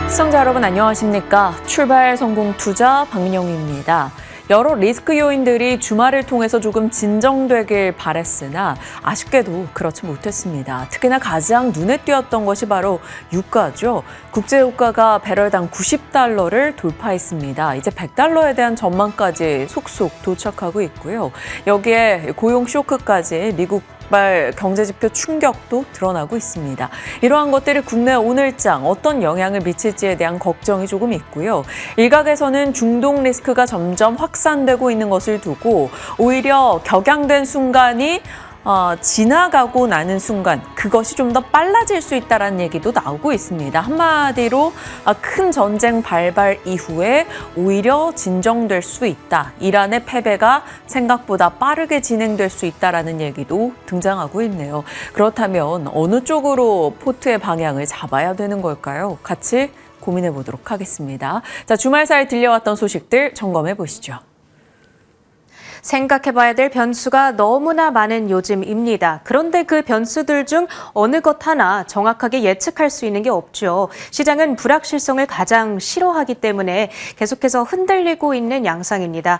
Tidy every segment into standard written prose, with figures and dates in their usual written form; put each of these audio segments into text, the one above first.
시청자 여러분 안녕하십니까? 출발 성공 투자 박민영입니다. 여러 리스크 요인들이 주말을 통해서 조금 진정되길 바랬으나 아쉽게도 그렇지 못했습니다. 특히나 가장 눈에 띄었던 것이 바로 유가죠. 국제유가가 배럴당 90달러를 돌파했습니다. 이제 100달러에 대한 전망까지 속속 도착하고 있고요. 여기에 고용 쇼크까지 미국 발 경제지표 충격도 드러나고 있습니다. 이러한 것들이 국내 오늘장 어떤 영향을 미칠지에 대한 걱정이 조금 있고요. 일각에서는 중동 리스크가 점점 확산되고 있는 것을 두고 오히려 격양된 순간이 지나가고 나는 순간 그것이 좀 더 빨라질 수 있다는 얘기도 나오고 있습니다. 한마디로 큰 전쟁 발발 이후에 오히려 진정될 수 있다. 이란의 패배가 생각보다 빠르게 진행될 수 있다는 얘기도 등장하고 있네요. 그렇다면 어느 쪽으로 포트의 방향을 잡아야 되는 걸까요? 같이 고민해 보도록 하겠습니다. 자, 주말 사이 들려왔던 소식들 점검해 보시죠. 생각해봐야 될 변수가 너무나 많은 요즘입니다. 그런데 그 변수들 중 어느 것 하나 정확하게 예측할 수 있는 게 없죠. 시장은 불확실성을 가장 싫어하기 때문에 계속해서 흔들리고 있는 양상입니다.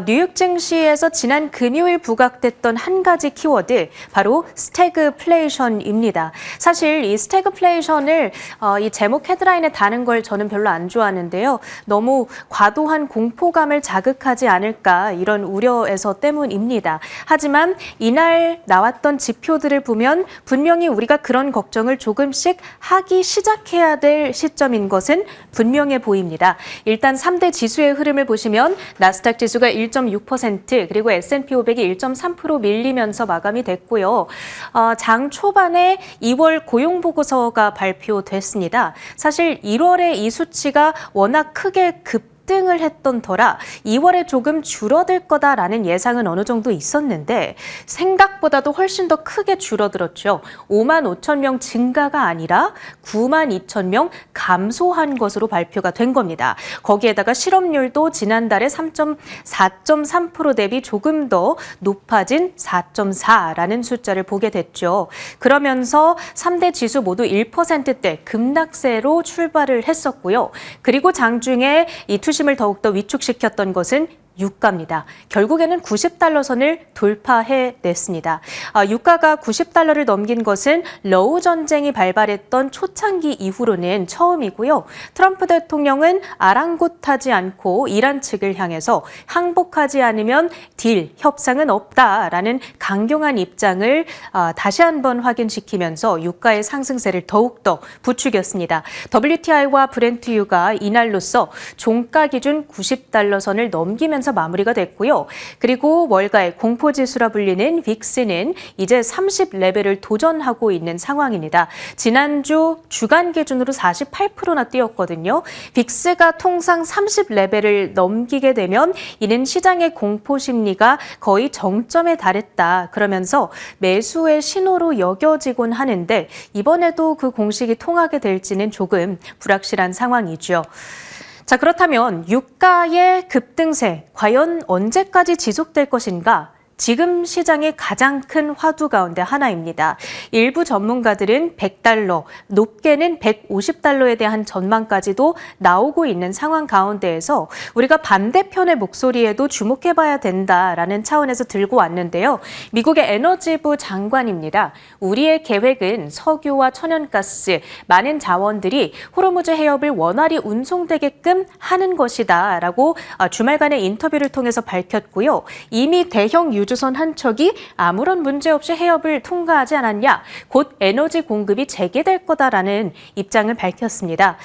뉴욕 증시에서 지난 금요일 부각됐던 한 가지 키워드, 바로 스태그플레이션입니다. 사실 이 스태그플레이션을 이 제목 헤드라인에 다는 걸 저는 별로 안 좋아하는데요. 너무 과도한 공포감을 자극하지 않을까 이런 우려에서 때문입니다. 하지만 이날 나왔던 지표들을 보면 분명히 우리가 그런 걱정을 조금씩 하기 시작해야 될 시점인 것은 분명해 보입니다. 일단 3대 지수의 흐름을 보시면 나스닥 지수가 1.6%, 그리고 S&P 500이 1.3% 밀리면서 마감이 됐고요. 장 초반에 2월 고용보고서가 발표됐습니다. 사실 1월에 이 수치가 워낙 크게 급등을 했던 터라 2월에 조금 줄어들 거다라는 예상은 어느 정도 있었는데 생각보다도 훨씬 더 크게 줄어들었죠. 5만 5천 명 증가가 아니라 9만 2천 명 감소한 것으로 발표가 된 겁니다. 거기에다가 실업률도 지난달에 4.3% 대비 조금 더 높아진 4.4라는 숫자를 보게 됐죠. 그러면서 3대 지수 모두 1%대 급락세로 출발을 했었고요. 그리고 장중에 이 투심을 더욱더 위축시켰던 것은 유가입니다. 결국에는 90달러 선을 돌파해냈습니다. 유가가 90달러를 넘긴 것은 러우 전쟁이 발발했던 초창기 이후로는 처음이고요. 트럼프 대통령은 아랑곳하지 않고 이란 측을 향해서 항복하지 않으면 딜, 협상은 없다라는 강경한 입장을 다시 한번 확인시키면서 유가의 상승세를 더욱더 부추겼습니다. WTI와 브렌트유가 이날로써 종가 기준 90달러 선을 넘기면서 마무리가 됐고요. 그리고 월가의 공포지수라 불리는 빅스는 이제 30레벨을 도전하고 있는 상황입니다. 지난주 주간 기준으로 48%나 뛰었거든요. 빅스가 통상 30레벨을 넘기게 되면 이는 시장의 공포 심리가 거의 정점에 달했다. 그러면서 매수의 신호로 여겨지곤 하는데 이번에도 그 공식이 통하게 될지는 조금 불확실한 상황이죠. 자, 그렇다면 유가의 급등세 과연 언제까지 지속될 것인가? 지금 시장의 가장 큰 화두 가운데 하나입니다. 일부 전문가들은 100달러, 높게는 150달러에 대한 전망까지도 나오고 있는 상황 가운데에서 우리가 반대편의 목소리에도 주목해봐야 된다라는 차원에서 들고 왔는데요. 미국의 에너지부 장관입니다. 우리의 계획은 석유와 천연가스, 많은 자원들이 호르무즈 해협을 원활히 운송되게끔 하는 것이다 라고 주말간의 인터뷰를 통해서 밝혔고요. 이미 대형 유조선 한 척이 아무런 문제 없이 해협을 통과하지 않았냐, 곧 에너지 공급이 재개될 거다라는 입장을 밝혔습니다.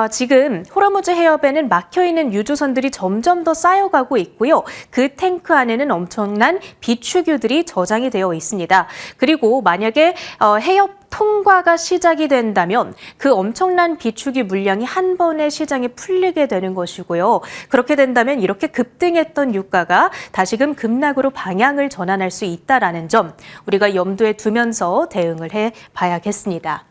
지금 호르무즈 해협에는 막혀있는 유조선들이 점점 더 쌓여가고 있고요. 그 탱크 안에는 엄청난 비축유들이 저장이 되어 있습니다. 그리고 만약에 해협 통과가 시작이 된다면 그 엄청난 비축유 물량이 한 번에 시장에 풀리게 되는 것이고요. 그렇게 된다면 이렇게 급등했던 유가가 다시금 급락으로 방향을 전환할 수 있다는 점 우리가 염두에 두면서 대응을 해봐야겠습니다.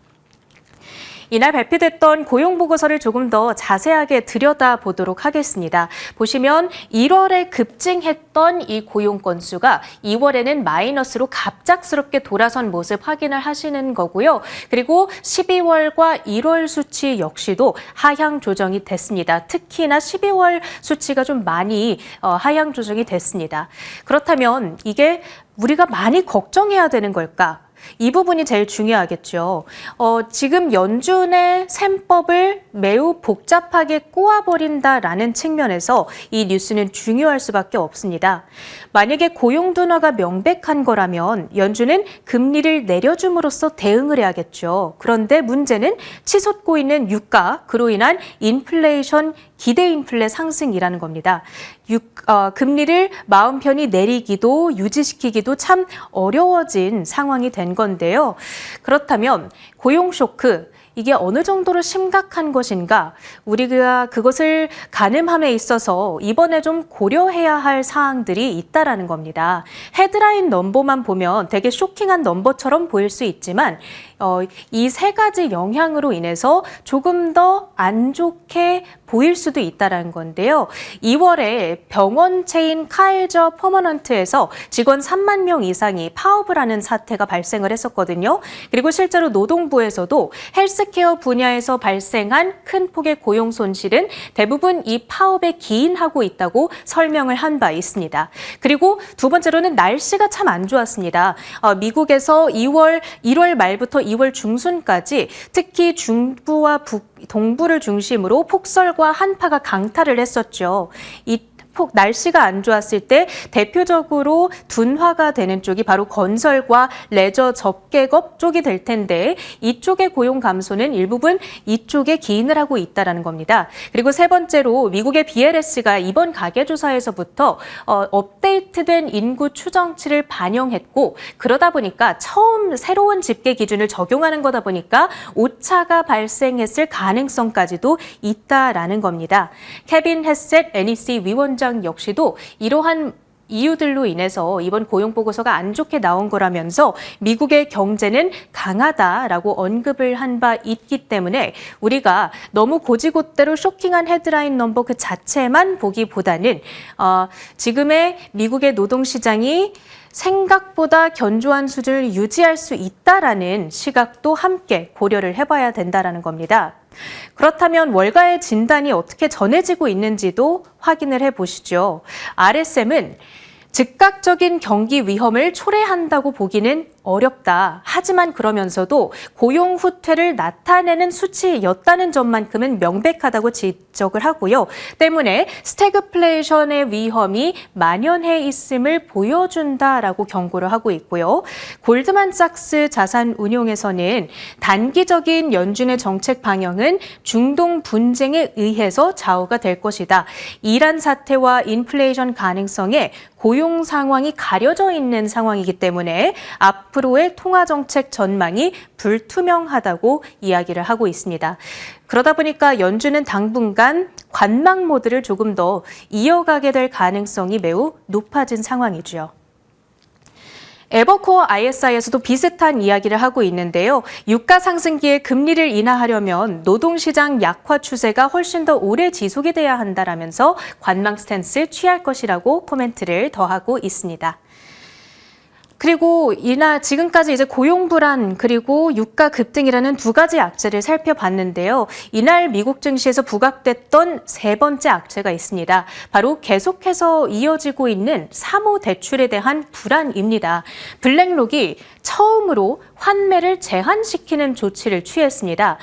이날 발표됐던 고용보고서를 조금 더 자세하게 들여다보도록 하겠습니다. 보시면 1월에 급증했던 이 고용 건수가 2월에는 마이너스로 갑작스럽게 돌아선 모습 확인을 하시는 거고요. 그리고 12월과 1월 수치 역시도 하향 조정이 됐습니다. 특히나 12월 수치가 좀 많이 하향 조정이 됐습니다. 그렇다면 이게 우리가 많이 걱정해야 되는 걸까? 이 부분이 제일 중요하겠죠. 지금 연준의 셈법을 매우 복잡하게 꼬아버린다라는 측면에서 이 뉴스는 중요할 수밖에 없습니다. 만약에 고용 둔화가 명백한 거라면 연준은 금리를 내려줌으로써 대응을 해야겠죠. 그런데 문제는 치솟고 있는 유가, 그로 인한 인플레이션, 기대 인플레 상승이라는 겁니다. 금리를 마음 편히 내리기도 유지시키기도 참 어려워진 상황이 된 건데요. 그렇다면 고용 쇼크, 이게 어느 정도로 심각한 것인가? 우리가 그것을 가늠함에 있어서 이번에 좀 고려해야 할 사항들이 있다라는 겁니다. 헤드라인 넘버만 보면 되게 쇼킹한 넘버처럼 보일 수 있지만 이 세 가지 영향으로 인해서 조금 더 안 좋게 보일 수도 있다는 건데요. 2월에 병원 체인 카이저 퍼머넌트에서 직원 3만 명 이상이 파업을 하는 사태가 발생을 했었거든요. 그리고 실제로 노동부에서도 헬스케어 분야에서 발생한 큰 폭의 고용 손실은 대부분 이 파업에 기인하고 있다고 설명을 한 바 있습니다. 그리고 두 번째로는 날씨가 참 안 좋았습니다. 미국에서 1월 말부터 2월 중순까지 특히 중부와 동부를 중심으로 폭설과 한파가 강타를 했었죠. 날씨가 안 좋았을 때 대표적으로 둔화가 되는 쪽이 바로 건설과 레저 접객업 쪽이 될 텐데 이쪽의 고용 감소는 일부분 이쪽에 기인을 하고 있다는 겁니다. 그리고 세 번째로 미국의 BLS가 이번 가계조사에서부터 업데이트된 인구 추정치를 반영했고 그러다 보니까 처음 새로운 집계 기준을 적용하는 거다 보니까 오차가 발생했을 가능성까지도 있다라는 겁니다. 케빈 헤셋 NEC 위원장 역시도 이러한 이유들로 인해서 이번 고용보고서가 안 좋게 나온 거라면서 미국의 경제는 강하다라고 언급을 한 바 있기 때문에 우리가 너무 고지곳대로 쇼킹한 헤드라인 넘버 그 자체만 보기보다는 지금의 미국의 노동시장이 생각보다 견조한 수준을 유지할 수 있다라는 시각도 함께 고려를 해봐야 된다라는 겁니다. 그렇다면 월가의 진단이 어떻게 전해지고 있는지도 확인을 해보시죠. RSM은 즉각적인 경기 위험을 초래한다고 보기는 어렵다. 하지만 그러면서도 고용 후퇴를 나타내는 수치였다는 점만큼은 명백하다고 지적을 하고요. 때문에 스태그플레이션의 위험이 만연해 있음을 보여준다라고 경고를 하고 있고요. 골드만삭스 자산운용에서는 단기적인 연준의 정책 방향은 중동 분쟁에 의해서 좌우가 될 것이다. 이란 사태와 인플레이션 가능성에 고용 상황이 가려져 있는 상황이기 때문에 앞으로의 통화정책 전망이 불투명하다고 이야기를 하고 있습니다. 그러다 보니까 연준은 당분간 관망 모드를 조금 더 이어가게 될 가능성이 매우 높아진 상황이죠. 에버코어 ISI에서도 비슷한 이야기를 하고 있는데요. 유가 상승기에 금리를 인하하려면 노동시장 약화 추세가 훨씬 더 오래 지속이 돼야 한다라면서 관망 스탠스 취할 것이라고 코멘트를 더하고 있습니다. 그리고 지금까지 이제 고용 불안 그리고 유가 급등이라는 두 가지 악재를 살펴봤는데요. 이날 미국 증시에서 부각됐던 세 번째 악재가 있습니다. 바로 계속해서 이어지고 있는 사모 대출에 대한 불안입니다. 블랙록이 처음으로 환매를 제한시키는 조치를 취했습니다.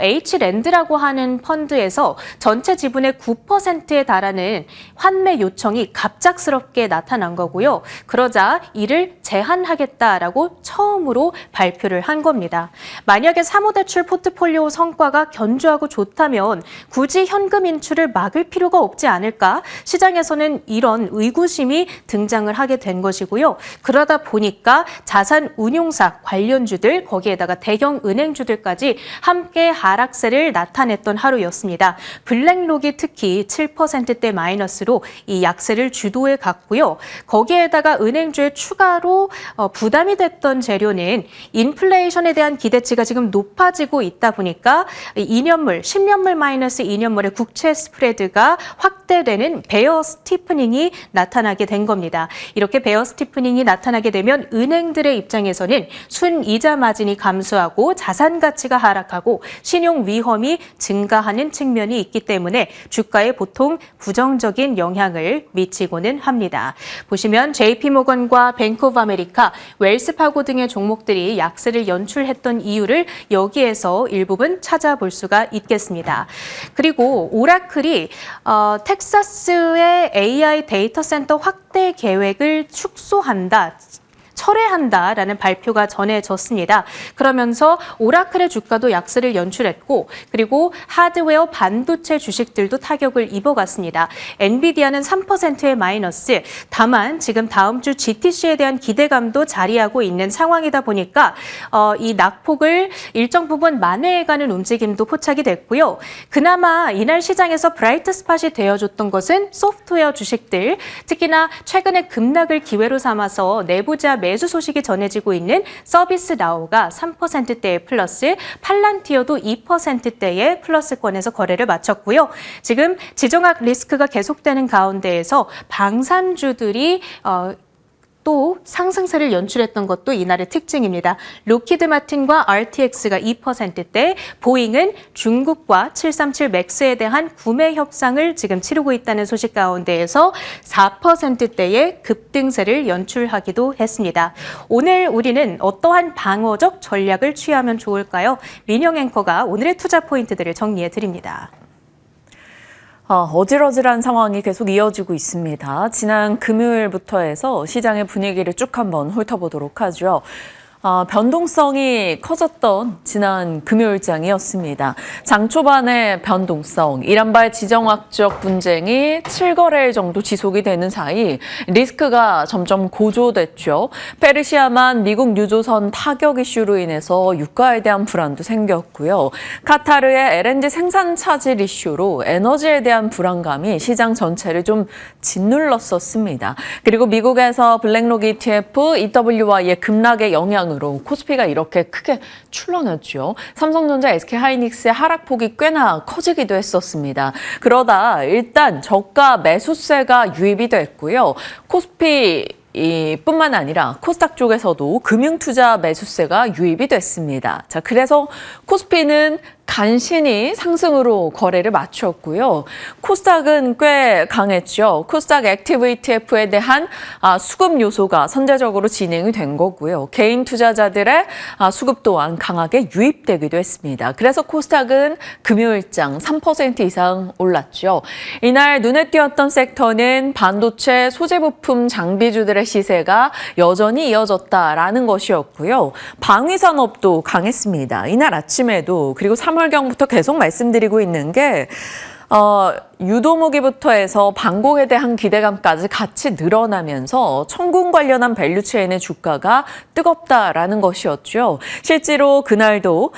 H랜드라고 하는 펀드에서 전체 지분의 9%에 달하는 환매 요청이 갑작스럽게 나타난 거고요. 그러자 이를 제한하겠다라고 처음으로 발표를 한 겁니다. 만약에 사모대출 포트폴리오 성과가 견조하고 좋다면 굳이 현금 인출을 막을 필요가 없지 않을까? 시장에서는 이런 의구심이 등장을 하게 된 것이고요. 그러다 보니까 자산 운용사 관련 관련주들, 거기에다가 대형 은행주들까지 함께 하락세를 나타냈던 하루였습니다. 블랙록이 특히 7%대 마이너스로 이 약세를 주도해 갔고요. 거기에다가 은행주의 추가로 부담이 됐던 재료는 인플레이션에 대한 기대치가 지금 높아지고 있다 보니까 2년물, 10년물 마이너스 2년물의 국채 스프레드가 확대되는 베어 스티프닝이 나타나게 된 겁니다. 이렇게 베어 스티프닝이 나타나게 되면 은행들의 입장에서는 순이자 마진이 감소하고 자산 가치가 하락하고 신용 위험이 증가하는 측면이 있기 때문에 주가에 보통 부정적인 영향을 미치고는 합니다. 보시면 JP모건과 뱅크 오브 아메리카, 웰스파고 등의 종목들이 약세를 연출했던 이유를 여기에서 일부분 찾아볼 수가 있겠습니다. 그리고 오라클이 텍사스의 AI 데이터 센터 확대 계획을 축소한다. 철회한다라는 발표가 전해졌습니다. 그러면서 오라클의 주가도 약세를 연출했고 그리고 하드웨어 반도체 주식들도 타격을 입어갔습니다. 엔비디아는 3%의 마이너스, 다만 지금 다음 주 GTC에 대한 기대감도 자리하고 있는 상황이다 보니까 이 낙폭을 일정 부분 만회해가는 움직임도 포착이 됐고요. 그나마 이날 시장에서 브라이트 스팟이 되어줬던 것은 소프트웨어 주식들, 특히나 최근에 급락을 기회로 삼아서 내부자 매수 소식이 전해지고 있는 서비스나우가 3%대의 플러스, 팔란티어도 2%대의 플러스권에서 거래를 마쳤고요. 지금 지정학 리스크가 계속되는 가운데에서 방산주들이 또 상승세를 연출했던 것도 이날의 특징입니다. 로키드 마틴과 RTX가 2%대, 보잉은 중국과 737 맥스에 대한 구매 협상을 지금 치르고 있다는 소식 가운데에서 4%대의 급등세를 연출하기도 했습니다. 오늘 우리는 어떠한 방어적 전략을 취하면 좋을까요? 민영 앵커가 오늘의 투자 포인트들을 정리해 드립니다. 어질어질한 상황이 계속 이어지고 있습니다. 지난 금요일부터 해서 시장의 분위기를 쭉 한번 훑어보도록 하죠. 변동성이 커졌던 지난 금요일장이었습니다. 장 초반의 변동성, 이란발 지정학적 분쟁이 7거래일 정도 지속이 되는 사이 리스크가 점점 고조됐죠. 페르시아만 미국 유조선 타격 이슈로 인해서 유가에 대한 불안도 생겼고요. 카타르의 LNG 생산 차질 이슈로 에너지에 대한 불안감이 시장 전체를 좀 짓눌렀었습니다. 그리고 미국에서 블랙록 ETF, EWY의 급락의 영향으로 코스피가 이렇게 크게 출렁였죠. 삼성전자, SK하이닉스의 하락폭이 꽤나 커지기도 했었습니다. 그러다 일단 저가 매수세가 유입이 됐고요. 코스피 뿐만 아니라 코스닥 쪽에서도 금융투자 매수세가 유입이 됐습니다. 자, 그래서 코스피는 간신히 상승으로 거래를 마쳤고요. 코스닥은 꽤 강했죠. 코스닥 액티브 ETF에 대한 수급 요소가 선제적으로 진행이 된 거고요. 개인 투자자들의 수급 또한 강하게 유입되기도 했습니다. 그래서 코스닥은 금요일장 3% 이상 올랐죠. 이날 눈에 띄었던 섹터는 반도체, 소재 부품, 장비주들의 시세가 여전히 이어졌다라는 것이었고요. 방위산업도 강했습니다. 이날 아침에도 그리고 3월경부터 계속 말씀드리고 있는 게 유도무기부터 해서 방공에 대한 기대감까지 같이 늘어나면서 천군 관련한 밸류체인의 주가가 뜨겁다라는 것이었죠. 실제로 그날도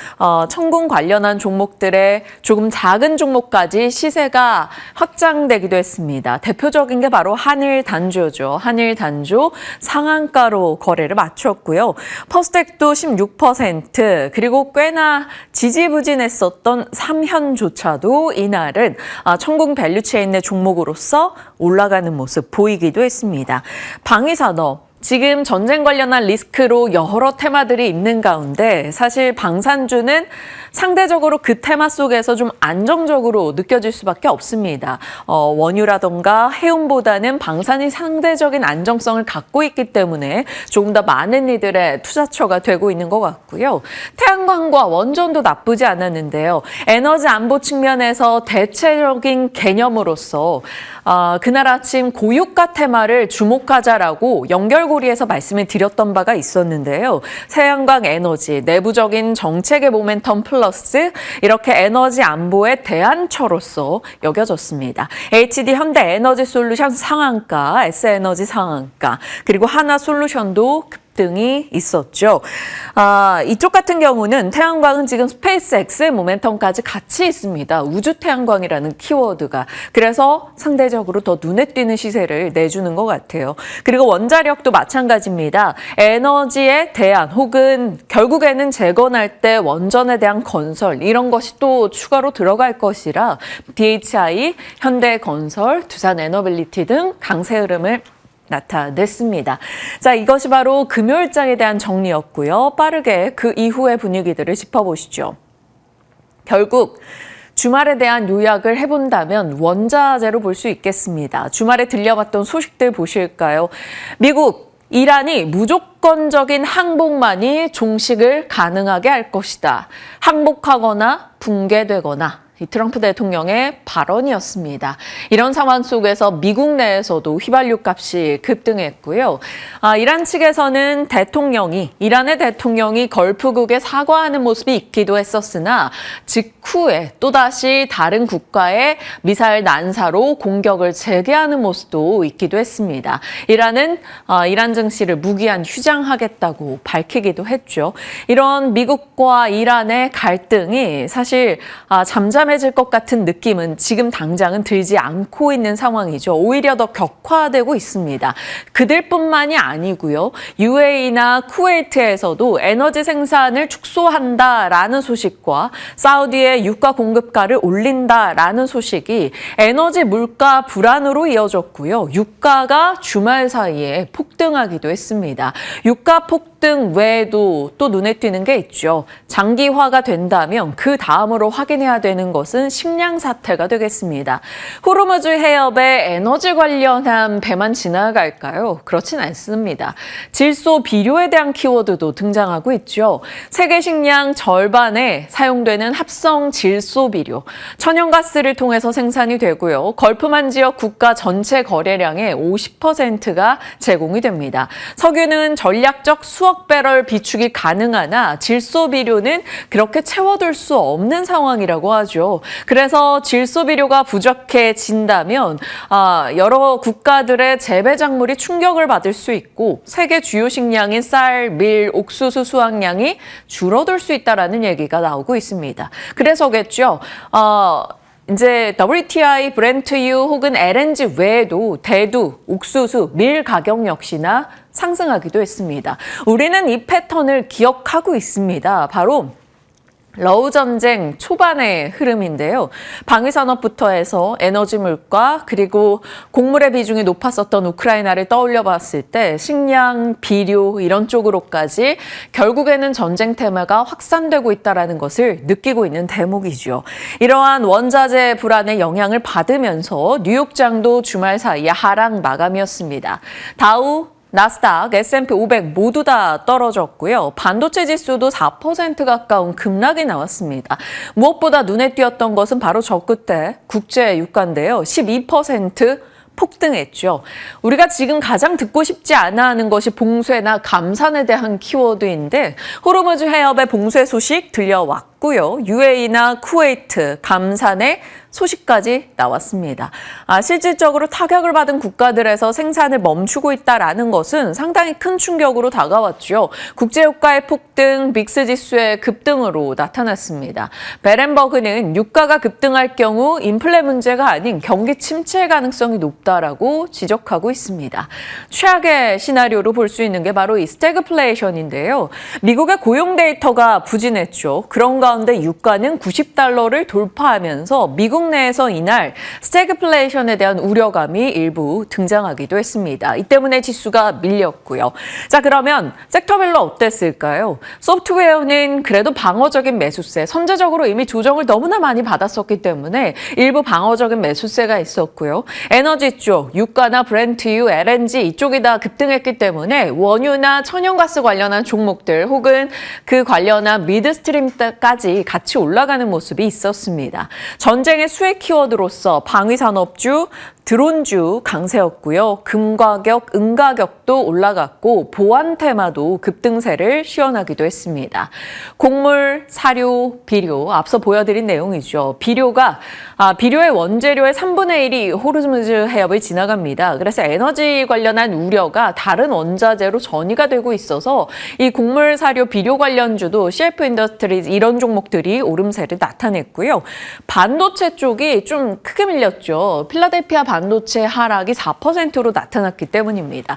천군 관련한 종목들의 조금 작은 종목까지 시세가 확장되기도 했습니다. 대표적인 게 바로 한일단조죠. 한일단조 상한가로 거래를 마쳤고요. 퍼스텍도 16%, 그리고 꽤나 지지부진했었던 삼현조차도 이날은 천군 밸류체인의 종목으로서 올라가는 모습 보이기도 했습니다. 방위산업, 지금 전쟁 관련한 리스크로 여러 테마들이 있는 가운데 사실 방산주는 상대적으로 그 테마 속에서 좀 안정적으로 느껴질 수밖에 없습니다. 원유라던가 해운보다는 방산이 상대적인 안정성을 갖고 있기 때문에 조금 더 많은 이들의 투자처가 되고 있는 것 같고요. 태양광과 원전도 나쁘지 않았는데요. 에너지 안보 측면에서 대체적인 개념으로서 그날 아침 고유가 테마를 주목하자라고 연결고리에서 말씀을 드렸던 바가 있었는데요. 태양광 에너지, 내부적인 정책의 모멘텀 플러스 이렇게 에너지 안보의 대안처로서 여겨졌습니다. HD 현대 에너지 솔루션 상한가, S에너지 상한가, 그리고 하나솔루션도 급등이 있었죠. 이쪽 같은 경우는 태양광은 지금 스페이스X의 모멘텀까지 같이 있습니다. 우주 태양광이라는 키워드가. 그래서 상대적으로 더 눈에 띄는 시세를 내주는 것 같아요. 그리고 원자력도 마찬가지입니다. 에너지에 대한 혹은 결국에는 재건할 때 원전에 대한 건설 이런 것이 또 추가로 들어갈 것이라 DHI, 현대건설, 두산에너빌리티 등 강세 흐름을 나타냈습니다. 자, 이것이 바로 금요일장에 대한 정리였고요. 빠르게 그 이후의 분위기들을 짚어보시죠. 결국 주말에 대한 요약을 해본다면 원자재로 볼 수 있겠습니다. 주말에 들려봤던 소식들 보실까요? 미국, 이란이 무조건적인 항복만이 종식을 가능하게 할 것이다. 항복하거나 붕괴되거나. 이 트럼프 대통령의 발언이었습니다. 이런 상황 속에서 미국 내에서도 휘발유 값이 급등했고요. 이란 측에서는 이란의 대통령이 걸프국에 사과하는 모습이 있기도 했었으나 직후에 또다시 다른 국가의 미사일 난사로 공격을 재개하는 모습도 있기도 했습니다. 이란은 이란 증시를 무기한 휴장하겠다고 밝히기도 했죠. 이런 미국과 이란의 갈등이 사실 잠잠해질 것 같은 느낌은 지금 당장은 들지 않고 있는 상황이죠. 오히려 더 격화되고 있습니다. 그들뿐만이 아니고요. UAE나 쿠웨이트에서도 에너지 생산을 축소한다라는 소식과 사우디의 유가 공급가를 올린다라는 소식이 에너지 물가 불안으로 이어졌고요. 유가가 주말 사이에 폭등하기도 했습니다. 유가 폭등 외에도 또 눈에 띄는 게 있죠. 장기화가 된다면 그 다음으로 확인해야 되는 것은 식량 사태가 되겠습니다. 호르무즈 해협에 에너지 관련한 배만 지나갈까요? 그렇진 않습니다. 질소 비료에 대한 키워드도 등장하고 있죠. 세계 식량 절반에 사용되는 합성 질소 비료, 천연가스를 통해서 생산이 되고요. 걸프만 지역 국가 전체 거래량의 50%가 제공이 됩니다. 석유는 전략적 수억 배럴 비축이 가능하나 질소 비료는 그렇게 채워둘 수 없는 상황이라고 하죠. 그래서 질소 비료가 부족해진다면 여러 국가들의 재배 작물이 충격을 받을 수 있고 세계 주요 식량인 쌀, 밀, 옥수수 수확량이 줄어들 수 있다라는 얘기가 나오고 있습니다. 그래서겠죠. 이제 WTI, 브렌트유 혹은 LNG 외에도 대두, 옥수수, 밀 가격 역시나 상승하기도 했습니다. 우리는 이 패턴을 기억하고 있습니다. 바로 러우 전쟁 초반의 흐름인데요. 방위산업부터 해서 에너지 물가 그리고 곡물의 비중이 높았었던 우크라이나를 떠올려 봤을 때 식량, 비료 이런 쪽으로까지 결국에는 전쟁 테마가 확산되고 있다는 것을 느끼고 있는 대목이죠. 이러한 원자재 불안의 영향을 받으면서 뉴욕장도 주말 사이에 하락 마감이었습니다. 다우, 나스닥, S&P 500 모두 다 떨어졌고요. 반도체 지수도 4% 가까운 급락이 나왔습니다. 무엇보다 눈에 띄었던 것은 바로 저 끝에 국제 유가인데요. 12% 폭등했죠. 우리가 지금 가장 듣고 싶지 않아 하는 것이 봉쇄나 감산에 대한 키워드인데 호르무즈 해협의 봉쇄 소식 들려왔고요. UAE나 쿠웨이트, 감산의 소식까지 나왔습니다. 실질적으로 타격을 받은 국가들에서 생산을 멈추고 있다는 것은 상당히 큰 충격으로 다가왔죠. 국제유가의 폭등, 빅스 지수의 급등으로 나타났습니다. 베렌버그는 유가가 급등할 경우 인플레 문제가 아닌 경기 침체 가능성이 높다라고 지적하고 있습니다. 최악의 시나리오로 볼 수 있는 게 바로 이 스태그플레이션인데요. 미국의 고용 데이터가 부진했죠. 그런 가운데 유가는 $90를 돌파하면서 미국 내에서 이날 스태그플레이션에 대한 우려감이 일부 등장하기도 했습니다. 이 때문에 지수가 밀렸고요. 자, 그러면 섹터별로 어땠을까요? 소프트웨어는 그래도 방어적인 매수세, 선제적으로 이미 조정을 너무나 많이 받았었기 때문에 일부 방어적인 매수세가 있었고요. 에너지 쪽, 유가나 브렌트유, LNG 이쪽이 다 급등했기 때문에 원유나 천연가스 관련한 종목들 혹은 그 관련한 미드스트림까지 같이 올라가는 모습이 있었습니다. 전쟁의 수혜 키워드로서 방위산업주, 드론주 강세였고요. 금 가격, 은 가격도 올라갔고 보안 테마도 급등세를 시현하기도 했습니다. 곡물, 사료, 비료 앞서 보여드린 내용이죠. 비료의 원재료의 3분의 1이 호르무즈 해협을 지나갑니다. 그래서 에너지 관련한 우려가 다른 원자재로 전이가 되고 있어서 이 곡물, 사료, 비료 관련주도 CF 인더스트리즈 이런 종목들이 오름세를 나타냈고요. 반도체 쪽이 좀 크게 밀렸죠. 필라델피아 반도체 하락이 4%로 나타났기 때문입니다.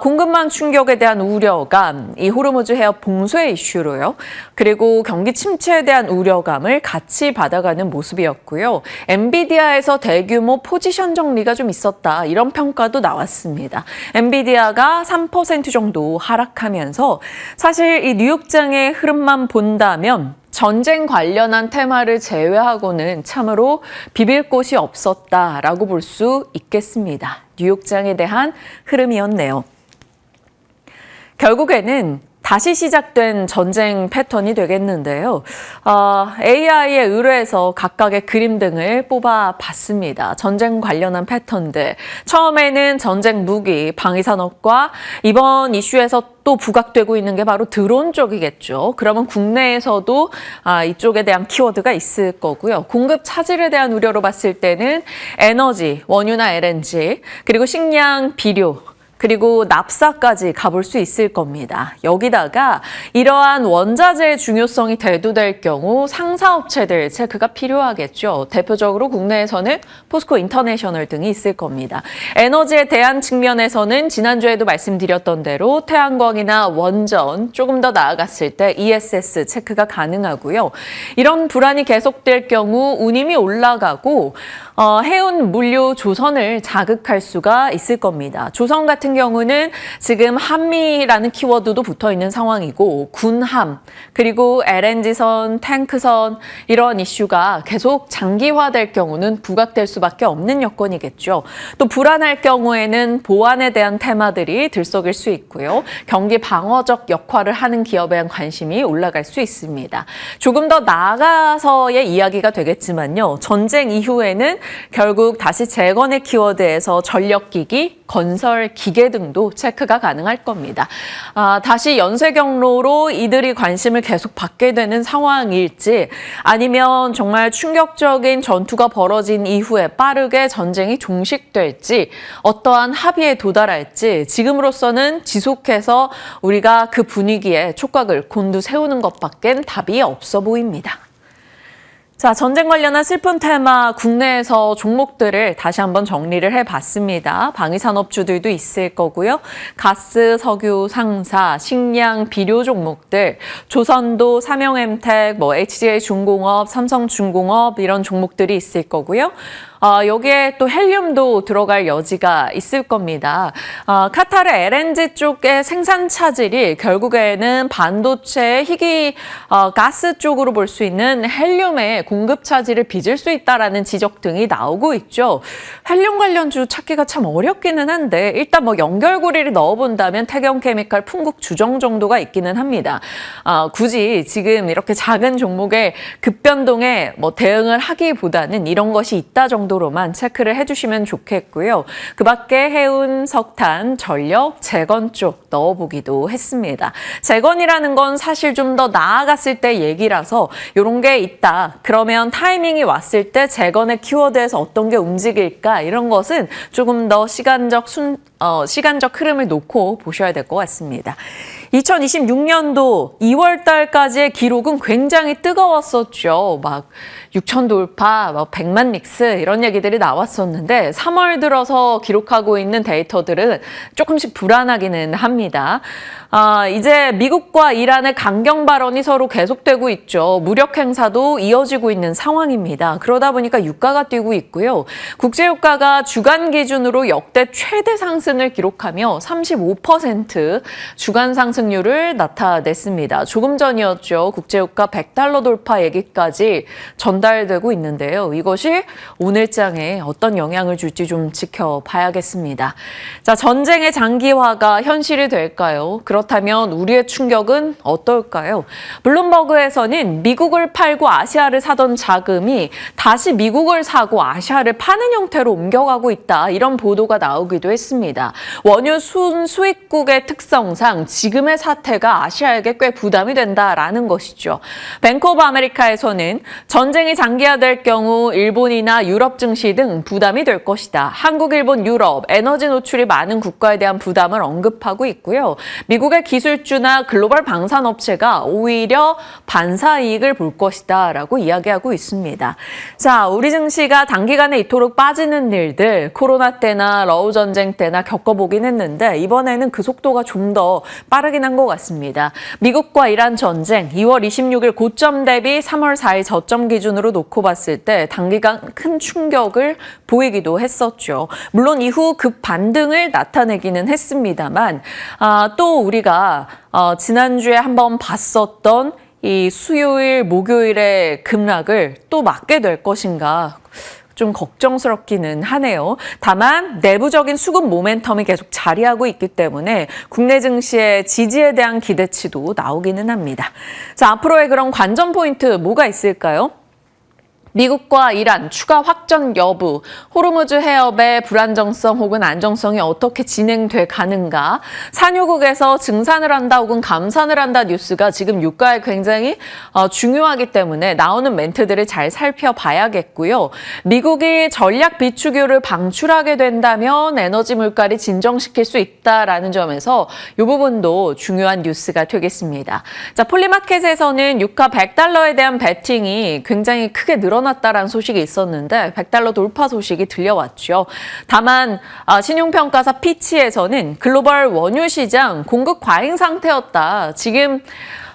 공급망 충격에 대한 우려감, 이 호르무즈 해협 봉쇄 이슈로요. 그리고 경기 침체에 대한 우려감을 같이 받아가는 모습이었고요. 엔비디아에서 대규모 포지션 정리가 좀 있었다. 이런 평가도 나왔습니다. 엔비디아가 3% 정도 하락하면서 사실 이 뉴욕장의 흐름만 본다면 전쟁 관련한 테마를 제외하고는 참으로 비빌 곳이 없었다라고 볼 수 있겠습니다. 뉴욕장에 대한 흐름이었네요. 결국에는 다시 시작된 전쟁 패턴이 되겠는데요. AI에 의뢰해서 각각의 그림 등을 뽑아봤습니다. 전쟁 관련한 패턴들. 처음에는 전쟁 무기, 방위산업과 이번 이슈에서 또 부각되고 있는 게 바로 드론 쪽이겠죠. 그러면 국내에서도 이쪽에 대한 키워드가 있을 거고요. 공급 차질에 대한 우려로 봤을 때는 에너지, 원유나 LNG, 그리고 식량, 비료, 그리고 납사까지 가볼 수 있을 겁니다. 여기다가 이러한 원자재의 중요성이 대두될 경우 상사업체들 체크가 필요하겠죠. 대표적으로 국내에서는 포스코 인터내셔널 등이 있을 겁니다. 에너지에 대한 측면에서는 지난주에도 말씀드렸던 대로 태양광이나 원전, 조금 더 나아갔을 때 ESS 체크가 가능하고요. 이런 불안이 계속될 경우 운임이 올라가고 해운 물류 조선을 자극할 수가 있을 겁니다. 조선 같은 경우는 지금 한미라는 키워드도 붙어 있는 상황이고 군함, 그리고 LNG선, 탱크선 이런 이슈가 계속 장기화될 경우는 부각될 수밖에 없는 여건이겠죠. 또 불안할 경우에는 보안에 대한 테마들이 들썩일 수 있고요. 경기 방어적 역할을 하는 기업에 대한 관심이 올라갈 수 있습니다. 조금 더 나아가서의 이야기가 되겠지만요. 전쟁 이후에는 결국 다시 재건의 키워드에서 전력기기, 건설, 기계 등도 체크가 가능할 겁니다. 다시 연쇄 경로로 이들이 관심을 계속 받게 되는 상황일지 아니면 정말 충격적인 전투가 벌어진 이후에 빠르게 전쟁이 종식될지 어떠한 합의에 도달할지 지금으로서는 지속해서 우리가 그 분위기에 촉각을 곤두세우는 것밖엔 답이 없어 보입니다. 자, 전쟁 관련한 슬픈 테마 국내에서 종목들을 다시 한번 정리를 해봤습니다. 방위산업주들도 있을 거고요. 가스, 석유, 상사, 식량, 비료 종목들, 조선도, 삼성엠텍, HCL중공업, 삼성중공업 이런 종목들이 있을 거고요. 여기에 또 헬륨도 들어갈 여지가 있을 겁니다. 카타르 LNG 쪽의 생산 차질이 결국에는 반도체, 희귀 가스 쪽으로 볼 수 있는 헬륨의 공급 차질을 빚을 수 있다라는 지적 등이 나오고 있죠. 헬륨 관련주 찾기가 참 어렵기는 한데 일단 연결고리를 넣어본다면 태경케미칼, 풍국주정 정도가 있기는 합니다. 굳이 지금 이렇게 작은 종목의 급변동에 대응을 하기보다는 이런 것이 있다 정도로만 체크를 해주시면 좋겠고요. 그 밖에 해운, 석탄, 전력, 재건 쪽 넣어보기도 했습니다. 재건이라는 건 사실 좀 더 나아갔을 때 얘기라서 이런 게 있다. 그러면 타이밍이 왔을 때 재건의 키워드에서 어떤 게 움직일까 이런 것은 조금 더 시간적 흐름을 놓고 보셔야 될 것 같습니다. 2026년도 2월 달까지의 기록은 굉장히 뜨거웠었죠. 6천 돌파, 100만 릭스 이런 얘기들이 나왔었는데 3월 들어서 기록하고 있는 데이터들은 조금씩 불안하기는 합니다. 이제 미국과 이란의 강경 발언이 서로 계속되고 있죠. 무력 행사도 이어지고 있는 상황입니다. 그러다 보니까 유가가 뛰고 있고요. 국제유가가 주간 기준으로 역대 최대 상승을 기록하며 35% 주간 상승 상승률을 나타냈습니다. 조금 전이었죠. 국제유가 $100 돌파 얘기까지 전달되고 있는데요. 이것이 오늘장에 어떤 영향을 줄지 좀 지켜봐야겠습니다. 자, 전쟁의 장기화가 현실이 될까요? 그렇다면 우리의 충격은 어떨까요? 블룸버그에서는 미국을 팔고 아시아를 사던 자금이 다시 미국을 사고 아시아를 파는 형태로 옮겨가고 있다. 이런 보도가 나오기도 했습니다. 원유 순수입국의 특성상 지금의 사태가 아시아에게 꽤 부담이 된다라는 것이죠. 뱅크 오브 아메리카에서는 전쟁이 장기화될 경우 일본이나 유럽 증시 등 부담이 될 것이다. 한국, 일본, 유럽, 에너지 노출이 많은 국가에 대한 부담을 언급하고 있고요. 미국의 기술주나 글로벌 방산업체가 오히려 반사 이익을 볼 것이다 라고 이야기하고 있습니다. 자, 우리 증시가 단기간에 이토록 빠지는 일들 코로나 때나 러우 전쟁 때나 겪어보긴 했는데 이번에는 그 속도가 좀 더 빠르긴 한 것 같습니다. 미국과 이란 전쟁 2월 26일 고점 대비 3월 4일 저점 기준으로 놓고 봤을 때 단기간 큰 충격을 보이기도 했었죠. 물론 이후 급 반등을 나타내기는 했습니다만 또 우리가 지난주에 한번 봤었던 이 수요일, 목요일의 급락을 또 맞게 될 것인가 좀 걱정스럽기는 하네요. 다만 내부적인 수급 모멘텀이 계속 자리하고 있기 때문에 국내 증시의 지지에 대한 기대치도 나오기는 합니다. 자, 앞으로의 그런 관전 포인트 뭐가 있을까요? 미국과 이란 추가 확전 여부, 호르무즈 해협의 불안정성 혹은 안정성이 어떻게 진행돼 가는가, 산유국에서 증산을 한다 혹은 감산을 한다 뉴스가 지금 유가에 굉장히 중요하기 때문에 나오는 멘트들을 잘 살펴봐야겠고요. 미국이 전략 비축유를 방출하게 된다면 에너지 물가를 진정시킬 수 있다라는 점에서 이 부분도 중요한 뉴스가 되겠습니다. 자, 폴리마켓에서는 유가 $100에 대한 베팅이 굉장히 크게 늘어났다라는 소식이 있었는데 $100 돌파 소식이 들려왔죠. 다만 신용평가사 피치에서는 글로벌 원유 시장 공급 과잉 상태였다. 지금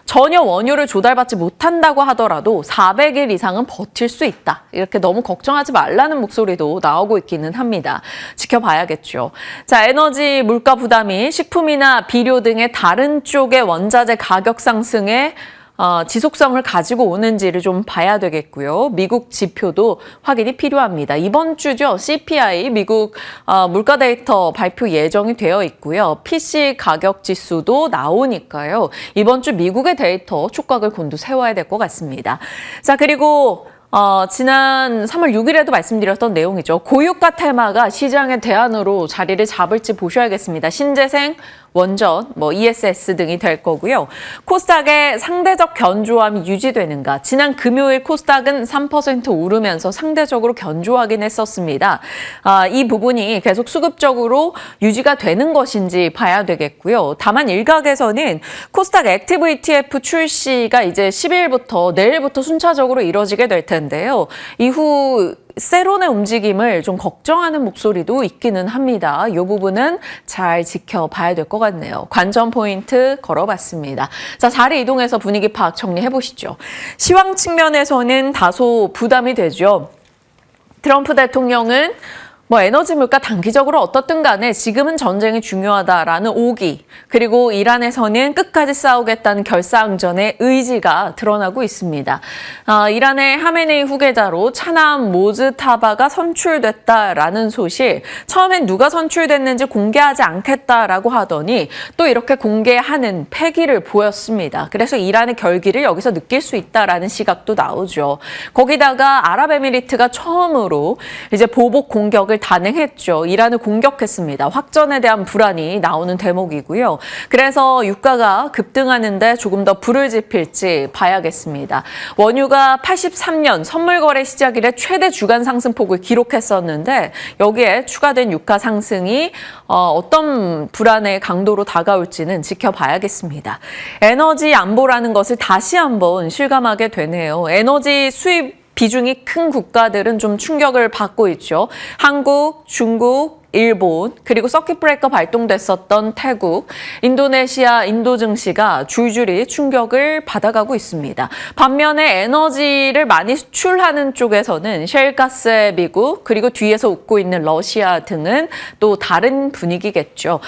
전혀 원유를 조달받지 못한다고 하더라도 400일 이상은 버틸 수 있다. 이렇게 너무 걱정하지 말라는 목소리도 나오고 있기는 합니다. 지켜봐야겠죠. 자, 에너지 물가 부담이 식품이나 비료 등의 다른 쪽의 원자재 가격 상승에 지속성을 가지고 오는지를 좀 봐야 되겠고요. 미국 지표도 확인이 필요합니다. 이번 주죠. CPI 미국 물가 데이터 발표 예정이 되어 있고요. PC 가격 지수도 나오니까요. 이번 주 미국의 데이터 촉각을 곤두 세워야 될 것 같습니다. 자, 그리고 지난 3월 6일에도 말씀드렸던 내용이죠. 고유가 테마가 시장의 대안으로 자리를 잡을지 보셔야겠습니다. 신재생, 원전, ESS 등이 될 거고요. 코스닥의 상대적 견조함이 유지되는가. 지난 금요일 코스닥은 3% 오르면서 상대적으로 견조하긴 했었습니다. 이 부분이 계속 수급적으로 유지가 되는 것인지 봐야 되겠고요. 다만 일각에서는 코스닥 액티브 ETF 출시가 이제 10일부터 내일부터 순차적으로 이뤄지게 될 텐데요. 이후 세론의 움직임을 좀 걱정하는 목소리도 있기는 합니다. 이 부분은 잘 지켜봐야 될 것 같네요. 관전 포인트 걸어봤습니다. 자, 자리 이동해서 분위기 파악 정리해보시죠. 시황 측면에서는 다소 부담이 되죠. 트럼프 대통령은 에너지 물가 단기적으로 어떻든 간에 지금은 전쟁이 중요하다라는 오기, 그리고 이란에서는 끝까지 싸우겠다는 결사항전의 의지가 드러나고 있습니다. 이란의 하메네이 후계자로 차남 모즈타바가 선출됐다라는 소식, 처음엔 누가 선출됐는지 공개하지 않겠다라고 하더니 또 이렇게 공개하는 패기를 보였습니다. 그래서 이란의 결기를 여기서 느낄 수 있다라는 시각도 나오죠. 거기다가 아랍에미리트가 처음으로 이제 보복 공격을 단행했죠. 이란을 공격했습니다. 확전에 대한 불안이 나오는 대목이고요. 그래서 유가가 급등하는데 조금 더 불을 지필지 봐야겠습니다. 원유가 83년 선물 거래 시작 이래 최대 주간 상승폭을 기록했었는데 여기에 추가된 유가 상승이 어떤 불안의 강도로 다가올지는 지켜봐야겠습니다. 에너지 안보라는 것을 다시 한번 실감하게 되네요. 에너지 수입 비중이 큰 국가들은 좀 충격을 받고 있죠. 한국, 중국, 일본, 그리고 서킷 브레이커 발동됐었던 태국, 인도네시아, 인도 증시가 줄줄이 충격을 받아가고 있습니다. 반면에 에너지를 많이 수출하는 쪽에서는 셰일가스의 미국, 그리고 뒤에서 웃고 있는 러시아 등은 또 다른 분위기겠죠.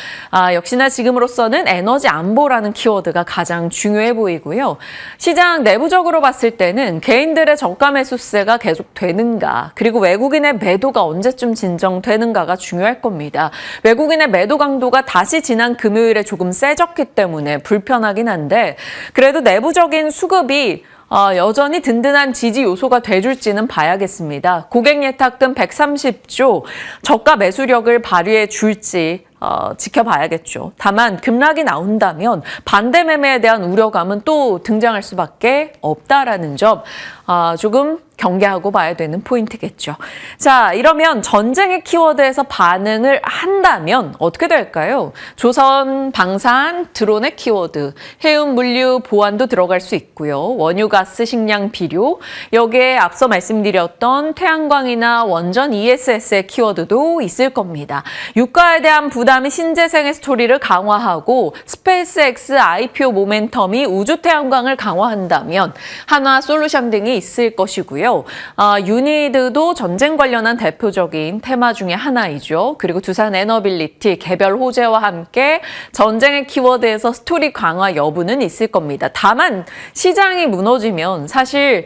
역시나 지금으로서는 에너지 안보라는 키워드가 가장 중요해 보이고요. 시장 내부적으로 봤을 때는 개인들의 저가 매수세가 계속 되는가, 그리고 외국인의 매도가 언제쯤 진정되는가가 중요할 겁니다. 외국인의 매도 강도가 다시 지난 금요일에 조금 세졌기 때문에 불편하긴 한데 그래도 내부적인 수급이 여전히 든든한 지지 요소가 돼줄지는 봐야겠습니다. 고객 예탁금 130조 저가 매수력을 발휘해 줄지 지켜봐야겠죠. 다만 급락이 나온다면 반대 매매에 대한 우려감은 또 등장할 수밖에 없다라는 점 조금 경계하고 봐야 되는 포인트겠죠. 자, 이러면 전쟁의 키워드에서 반응을 한다면 어떻게 될까요? 조선, 방산, 드론의 키워드, 해운, 물류, 보안도 들어갈 수 있고요. 원유, 가스, 식량, 비료, 여기에 앞서 말씀드렸던 태양광이나 원전, ESS의 키워드도 있을 겁니다. 유가에 대한 부담이 신재생의 스토리를 강화하고 스페이스X IPO 모멘텀이 우주 태양광을 강화한다면 한화 솔루션 등이 있을 것이고요. 유니드도 전쟁 관련한 대표적인 테마 중에 하나이죠. 그리고 두산 에너빌리티, 개별 호재와 함께 전쟁의 키워드에서 스토리 강화 여부는 있을 겁니다. 다만 시장이 무너지면 사실